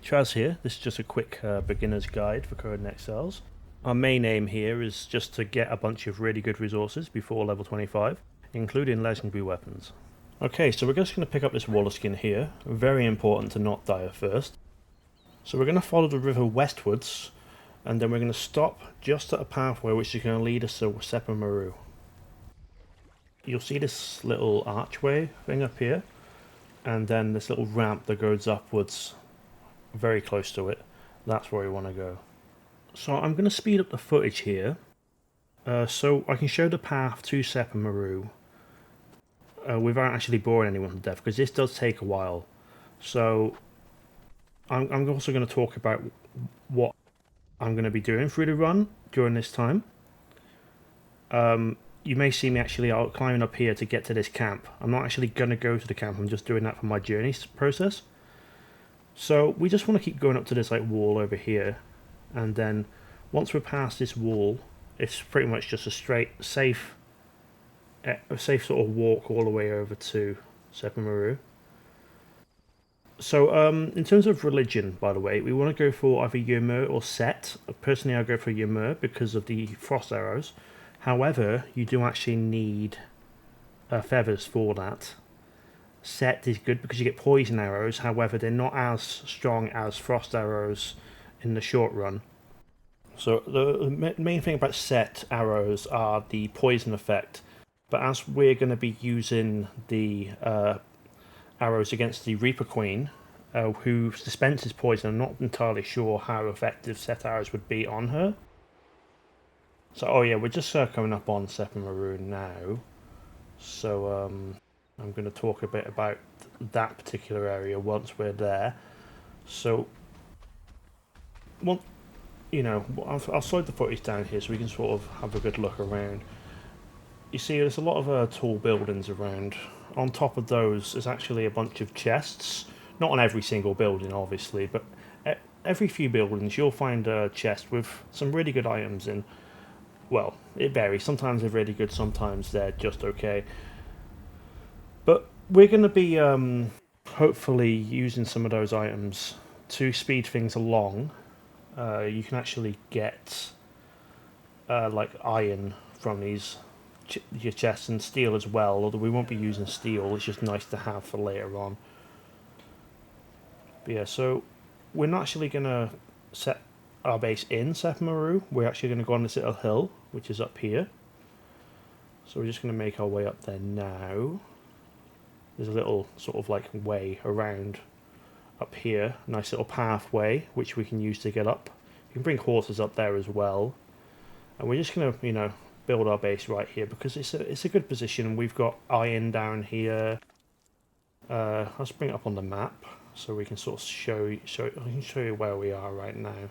Traz here. This is just a quick beginner's guide for Conan Exiles. Our main aim here is just to get a bunch of really good resources before level 25, including legendary weapons. Okay, so we're just going to pick up this water skin here. Very important to not die at first. So we're going to follow the river westwards, and then we're going to stop just at a pathway which is going to lead us to Sepermeru. You'll see this little archway thing up here, and then this little ramp that goes upwards very close to it. That's where we want to go. So I'm going to speed up the footage here so I can show the path to Sepermeru without actually boring anyone to death, because this does take a while. So I'm also going to talk about what I'm going to be doing through the run during this time. You may see me actually out climbing up here to get to this camp. I'm not actually going to go to the camp, I'm just doing that for my journey process. So we just want to keep going up to this wall over here, and then once we're past this wall, it's pretty much just a straight, safe sort of walk all the way over to Sepermeru. So in terms of religion, by the way, we want to go for either Ymir or Szeth. Personally, I go for Ymir because of the frost arrows. However, you do actually need feathers for that. Szeth is good because you get poison arrows, however they're not as strong as frost arrows in the short run. So the main thing about Szeth arrows are the poison effect, but as we're going to be using the arrows against the Reaper Queen, who dispenses poison, I'm not entirely sure how effective Szeth arrows would be on her. So oh yeah, we're just coming up on Sepermeru now, so I'm going to talk a bit about that particular area once we're there. So, well, I'll slow the footage down here so we can sort of have a good look around. You see, there's a lot of tall buildings around. On top of those, there's actually a bunch of chests. Not on every single building, obviously, but every few buildings you'll find a chest with some really good items in. Well, it varies. Sometimes they're really good, sometimes they're just okay. But we're going to be hopefully using some of those items to speed things along. You can actually get iron from these your chests, and steel as well, although we won't be using steel. It's just nice to have for later on. But yeah, so we're not actually going to set our base in Sepermeru. We're actually going to go on this little hill, which is up here. So we're just going to make our way up there now. There's a little sort of way around up here. Nice little pathway which we can use to get up. You can bring horses up there as well. And we're just going to, build our base right here because it's a good position. We've got iron down here. Let's bring it up on the map so we can sort of I can show you where we are right now.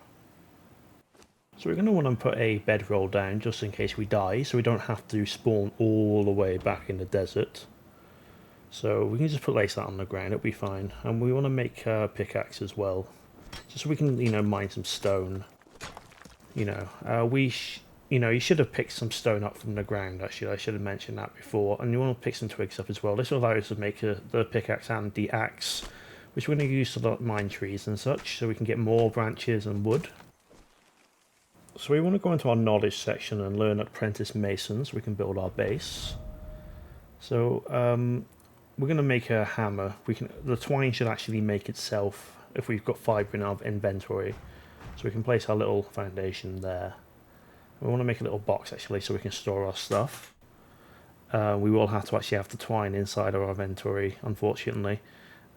So we're going to want to put a bedroll down just in case we die, so we don't have to spawn all the way back in the desert. So we can just place that on the ground, it'll be fine. And we want to make a pickaxe as well, just so we can, mine some stone. You should have picked some stone up from the ground, actually. I should have mentioned that before. And you want to pick some twigs up as well. This will allow us to make the pickaxe and the axe, which we're going to use to mine trees and such, so we can get more branches and wood. So we want to go into our knowledge section and learn apprentice masons so we can build our base. So we're going to make a hammer. The twine should actually make itself if we've got fibre in our inventory. So we can place our little foundation there. We want to make a little box actually so we can store our stuff. We will have to actually have the twine inside of our inventory, unfortunately.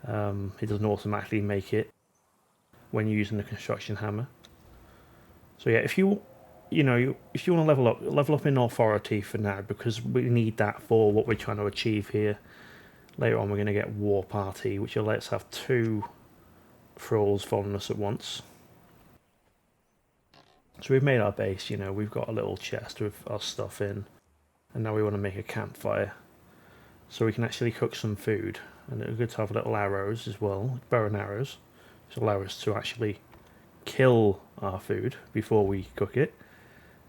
It doesn't automatically make it when you're using the construction hammer. So yeah, if you want to level up in authority for now, because we need that for what we're trying to achieve here. Later on we're going to get War Party, which will let us have 2 thralls following us at once. So we've made our base, we've got a little chest with our stuff in, and now we want to make a campfire so we can actually cook some food. And it's good to have little arrows as well, bow and arrows, which allow us to actually kill our food before we cook it,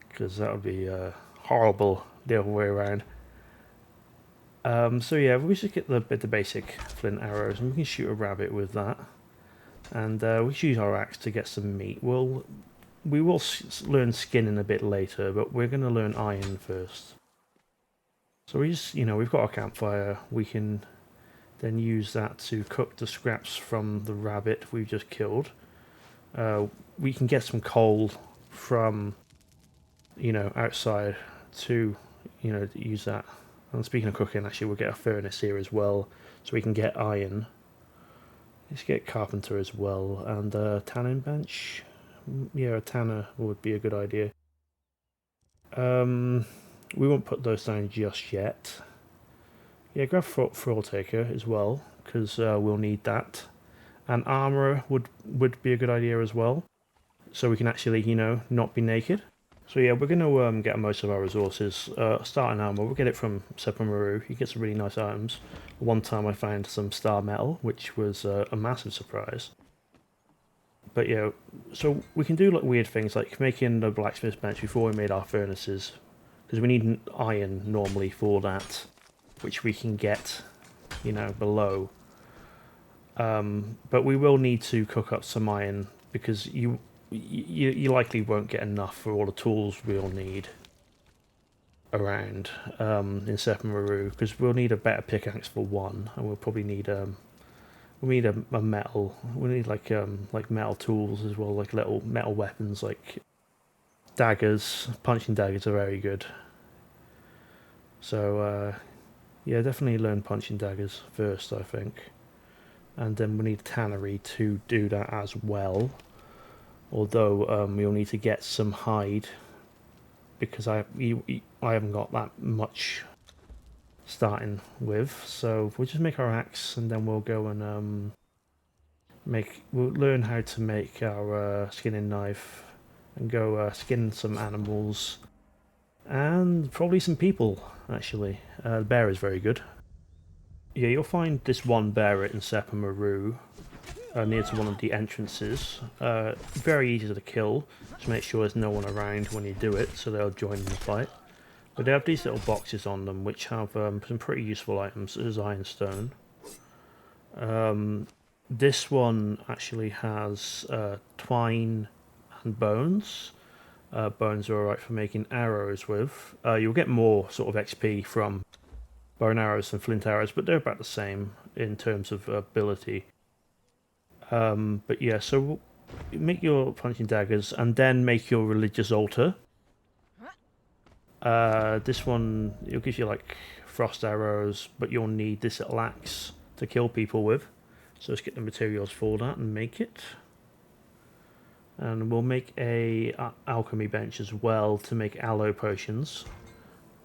because that would be horrible the other way around. So yeah, we should get the basic flint arrows, and we can shoot a rabbit with that. And we should use our axe to get some meat. We will learn skinning a bit later, but we're going to learn iron first. So we just, we've got our campfire. We can then use that to cook the scraps from the rabbit we've just killed. We can get some coal from, outside to, use that. And speaking of cooking, actually, we'll get a furnace here as well, so we can get iron. Let's get carpenter as well, and a tanning bench. Yeah, a tanner would be a good idea. We won't put those down just yet. Yeah, grab Thrill Taker as well, because we'll need that. And armor would be a good idea as well, so we can actually, not be naked. So yeah, we're going to get most of our resources. Starting armor, we'll get it from Sepermeru. You get some really nice items. One time I found some star metal, which was a massive surprise. But yeah, so we can do like weird things like making the blacksmith bench before we made our furnaces, because we need iron normally for that, which we can get, below. But we will need to cook up some iron, because you likely won't get enough for all the tools we'll need around in Sepermeru, because we'll need a better pickaxe for one, and we'll probably need a metal. We need like metal tools as well, like little metal weapons like daggers. Punching daggers are very good. So yeah, definitely learn punching daggers first, I think, and then we need a tannery to do that as well. Although we'll need to get some hide, because I haven't got that much starting with. So we'll just make our axe, and then we'll go and we'll learn how to make our skinning knife, and go skin some animals, and probably some people actually. The bear is very good. Yeah, you'll find this one bear in Sepermeru, near to one of the entrances. Very easy to kill. Just make sure there's no one around when you do it, so they'll join in the fight. But they have these little boxes on them which have some pretty useful items, as ironstone. This one actually has twine and bones. Bones are alright for making arrows with. You'll get more sort of XP from bow and arrows than flint arrows, but they're about the same in terms of ability. But yeah, so make your punching daggers, and then make your religious altar. This one, it'll give you like frost arrows, but you'll need this little axe to kill people with. So let's get the materials for that and make it. And we'll make a alchemy bench as well to make aloe potions.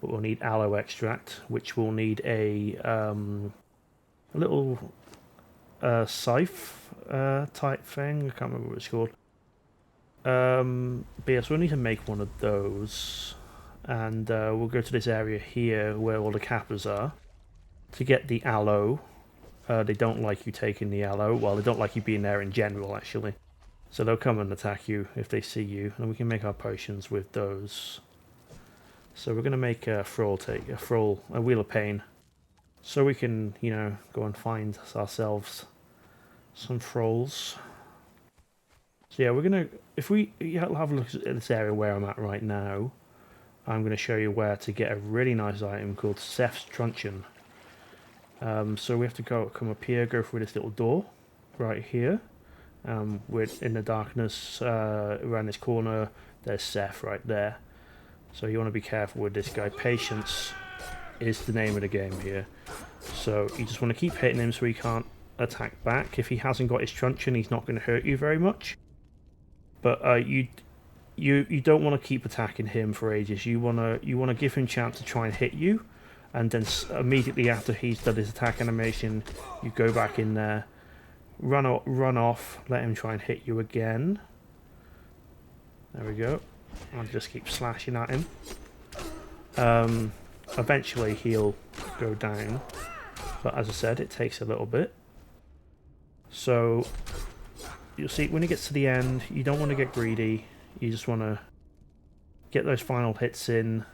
But we'll need aloe extract, which will need a little scythe type thing. I can't remember what it's called. But yeah, so we'll need to make one of those. And we'll go to this area here where all the kappas are to get the aloe. They don't like you taking the aloe. Well, they don't like you being there in general, actually. So they'll come and attack you if they see you, and we can make our potions with those. So we're going to make a wheel of pain, so we can, go and find ourselves some thralls. So yeah, we're going to, if we have a look at this area where I'm at right now, I'm going to show you where to get a really nice item called Szeth's Truncheon. So we have to come up here, go through this little door right here. We're in the darkness around this corner. There's Szeth right there. So you want to be careful with this guy. Patience is the name of the game here. So you just want to keep hitting him so he can't attack back. If he hasn't got his truncheon, he's not going to hurt you very much. But you don't want to keep attacking him for ages. You want to give him a chance to try and hit you, and then immediately after he's done his attack animation, you go back in there. Run off, let him try and hit you again. There we go. I'll just keep slashing at him. Eventually he'll go down, but as I said, it takes a little bit. So you'll see when he gets to the end, you don't want to get greedy. You just want to get those final hits in.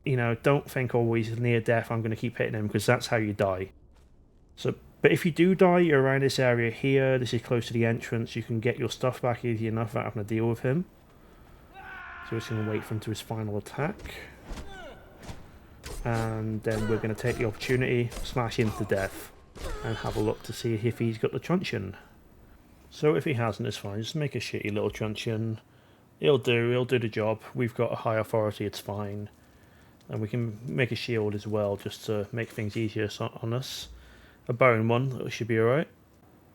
Don't think, oh, he's near death, I'm going to keep hitting him, because that's how you die. So But if you do die around this area here, this is close to the entrance, you can get your stuff back easy enough without having to deal with him. So we're just going to wait for him to his final attack. And then we're going to take the opportunity, smash him to death, and have a look to see if he's got the Truncheon. So if he hasn't, it's fine. Just make a shitty little Truncheon. He'll do the job. We've got a high authority, it's fine. And we can make a shield as well, just to make things easier on us. A bone one, that should be alright.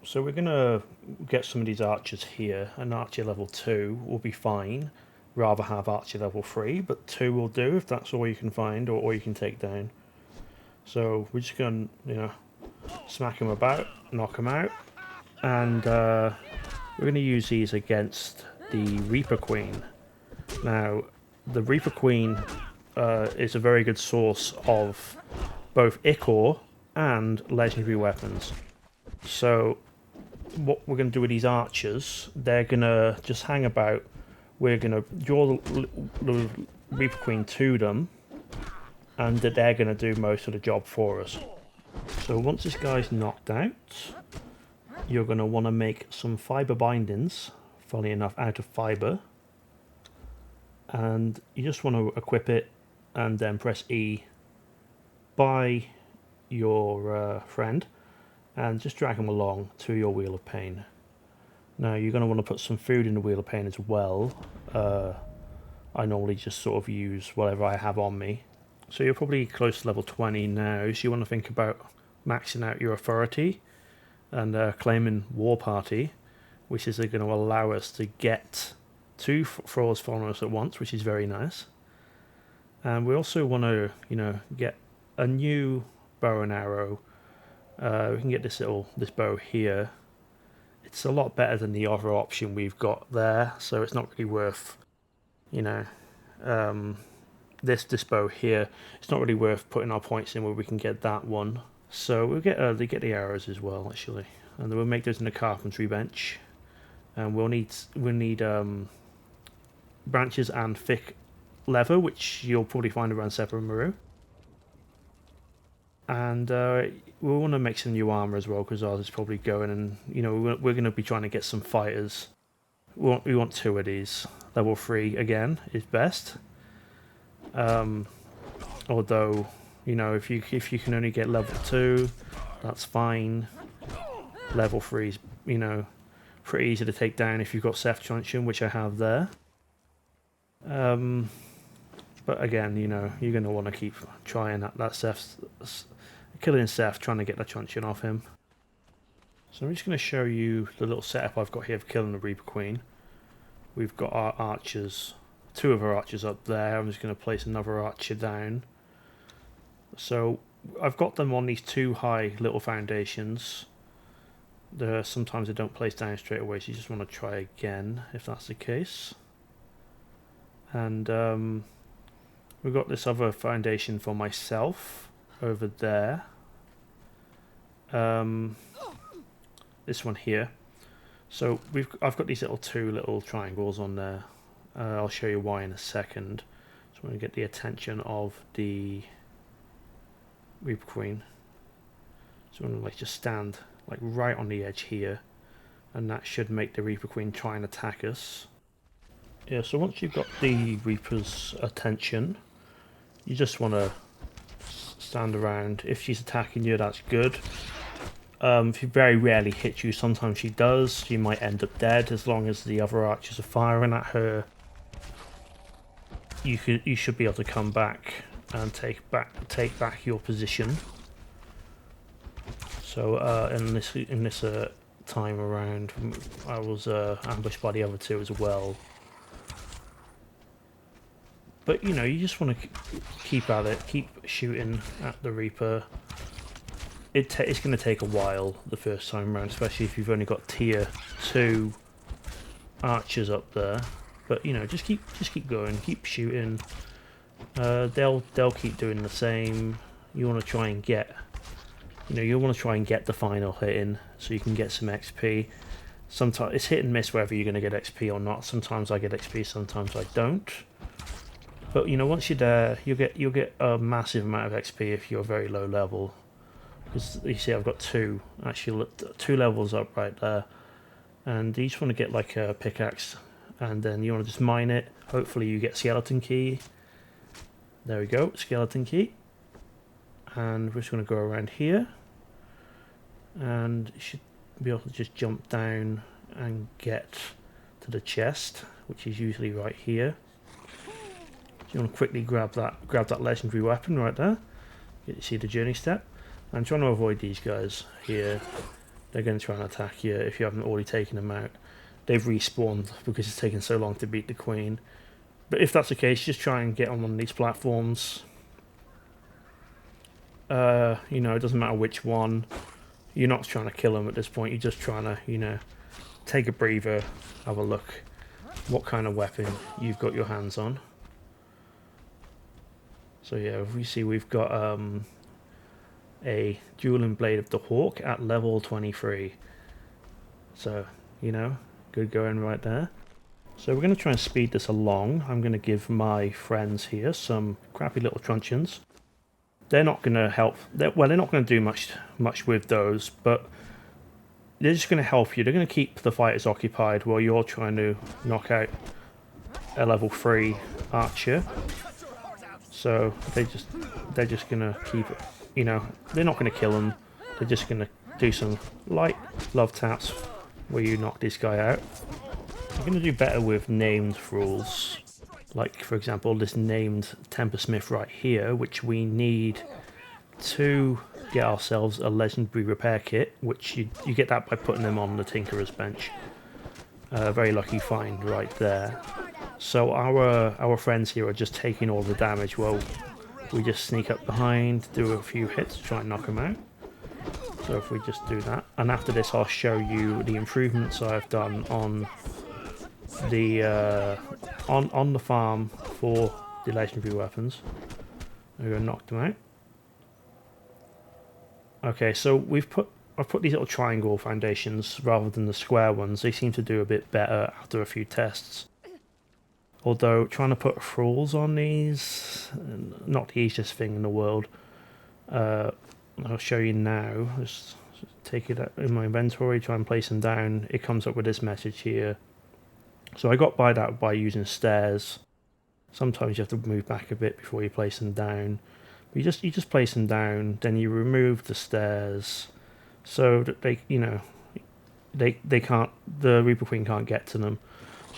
So we're going to get some of these archers here. An archer level 2 will be fine. Rather have archer level 3, but 2 will do if that's all you can find or you can take down. So we're just going to, you know, smack him about, knock him out. And we're going to use these against the Reaper Queen. Now, the Reaper Queen is a very good source of both Ichor and legendary weapons. So what we're going to do with these archers, they're going to just hang about. We're going to draw the Reaper Queen to them, and they're going to do most of the job for us. So once this guy's knocked out, you're going to want to make some fibre bindings, funny enough, out of fibre. And you just want to equip it and then press E by your friend and just drag him along to your Wheel of Pain. Now you're going to want to put some food in the Wheel of Pain as well. I normally just sort of use whatever I have on me. So you're probably close to level 20 now, so you want to think about maxing out your authority and claiming War Party, which is going to allow us to get 2 Thralls following us at once, which is very nice. And we also want to, you know, get a new bow and arrow. We can get this bow here. It's a lot better than the other option we've got there, so it's not really worth, you know, this bow here. It's not really worth putting our points in where we can get that one. So we'll get the arrows as well, actually, and then we'll make those in the carpentry bench. And we'll need branches and thick leather, which you'll probably find around Sepermeru. And we'll want to make some new armor as well, because ours is probably going, and you know we're going to be trying to get some fighters. We want 2 of these. Level 3 again is best. Although, you know, if you can only get level 2, that's fine. Level 3 is, you know, pretty easy to take down if you've got Szeth Truncheon, which I have there. But again, you know, you're going to want to keep trying that Szeth, killing Szeth, trying to get the Truncheon off him. So I'm just going to show you the little setup I've got here for killing the Reaper Queen. We've got our archers, 2 of our archers up there. I'm just going to place another archer down. So I've got them on these 2 high little foundations. Sometimes they don't place down straight away, so you just want to try again if that's the case. And we've got this other foundation for myself over there. This one here. So I've got these 2 little triangles on there. I'll show you why in a second. So I'm going to get the attention of the Reaper Queen. So I'm going to like just stand like right on the edge here, and that should make the Reaper Queen try and attack us. Yeah, so once you've got the Reaper's attention, you just want to stand around. If she's attacking you, that's good. She very rarely hits you. Sometimes she does. You might end up dead as long as the other archers are firing at her. You should be able to come back and take back your position. So in this time around, I was ambushed by the other 2 as well. But you know, you just want to keep at it, keep shooting at the Reaper. It's going to take a while the first time around, especially if you've only got tier 2 archers up there. But you know, just keep going, keep shooting. They'll keep doing the same. You want to try and get, you know, you want to try and get the final hit in so you can get some XP. Sometimes it's hit and miss whether you're going to get XP or not. Sometimes I get XP, sometimes I don't. But you know, once you're there, you'll get a massive amount of XP if you're very low level. You see I've got two, actually 2 levels up right there. And you just want to get like a pickaxe, and then you want to just mine it. Hopefully you get skeleton key. There we go, skeleton key. And we're just going to go around here. And you should be able to just jump down and get to the chest, which is usually right here. So you want to quickly grab that legendary weapon right there. You see the journey step. I'm trying to avoid these guys here. They're going to try and attack you if you haven't already taken them out. They've respawned because it's taken so long to beat the queen. But if that's the case, just try and get on one of these platforms. You know, it doesn't matter which one. You're not trying to kill them at this point. You're just trying to, you know, take a breather, have a look what kind of weapon you've got your hands on. So yeah, we see we've got a Dueling Blade of the Hawk at level 23. So, you know, good going right there. So we're going to try and speed this along. I'm going to give my friends here some crappy little truncheons. They're not going to help. Well, they're not going to do much with those, but they're just going to help you. They're going to keep the fighters occupied while you're trying to knock out a level 3 archer. So they're just going to keep it. You know, they're not going to kill them. They're just going to do some light love taps where you knock this guy out. I'm going to do better with named rules. Like, for example, this named Tempersmith right here, which we need to get ourselves a legendary repair kit, which you get that by putting them on the Tinkerer's bench. Very lucky find right there. So our friends here are just taking all the damage while we just sneak up behind, do a few hits, try and knock them out. So if we just do that, and after this I'll show you the improvements I've done on the on the farm for the legendary weapons. We're gonna knock them out. Okay, so I've put these little triangle foundations rather than the square ones. They seem to do a bit better after a few tests. Although trying to put thralls on these, not the easiest thing in the world. I'll show you now. Just take it out in my inventory, try and place them down. It comes up with this message here. So I got by that by using stairs. Sometimes you have to move back a bit before you place them down. But you just place them down, then you remove the stairs so that they, you know, they can't, the Reaper Queen can't get to them.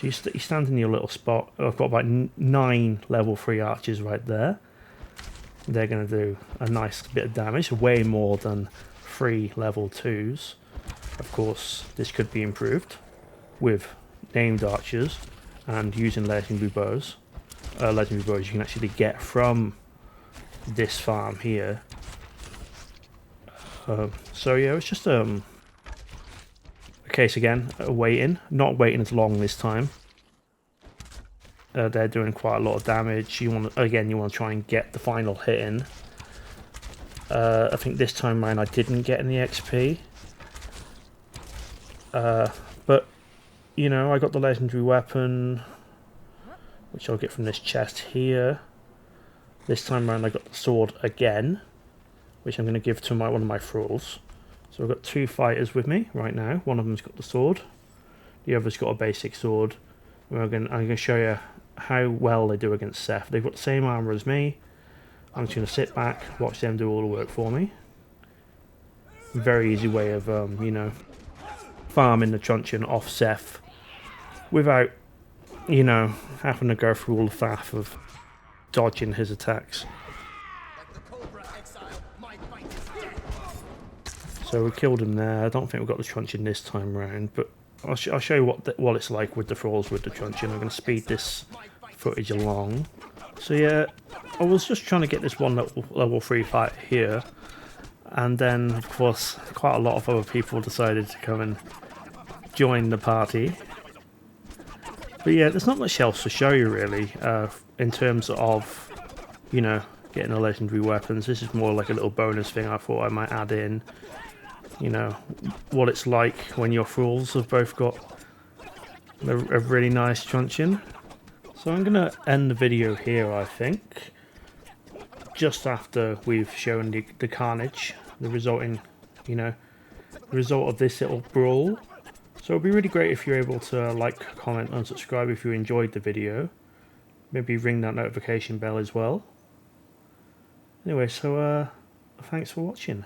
So you stand in your little spot. I've got about 9 level 3 archers right there. They're going to do a nice bit of damage, way more than 3 level 2s. Of course, this could be improved with named archers and using legendary bows. Legendary bows you can actually get from this farm here. So yeah, it's just a case again, not waiting as long this time. They're doing quite a lot of damage. You want to try and get the final hit in. I think this time around I didn't get any XP. But you know, I got the legendary weapon, which I'll get from this chest here. This time around I got the sword again, which I'm going to give to one of my thralls. So I've got 2 fighters with me right now. One of them's got the sword. The other's got a basic sword. I'm going to show you how well they do against Szeth. They've got the same armor as me. I'm just going to sit back, watch them do all the work for me. Very easy way of, you know, farming the Truncheon off Szeth without, you know, having to go through all the faff of dodging his attacks. So we killed him there. I don't think we've got the Truncheon this time round, but I'll show you what it's like with the thralls with the Truncheon. I'm going to speed this footage along. So yeah, I was just trying to get this one level 3 fight here, and then of course quite a lot of other people decided to come and join the party. But yeah, there's not much else to show you really in terms of, you know, getting the legendary weapons. This is more like a little bonus thing I thought I might add in. You know, what it's like when your thralls have both got a really nice truncheon. So I'm going to end the video here, I think. Just after we've shown the carnage the resulting, you know, the result of this little brawl. So it'd be really great if you're able to like, comment, and subscribe if you enjoyed the video. Maybe ring that notification bell as well. Anyway, so thanks for watching.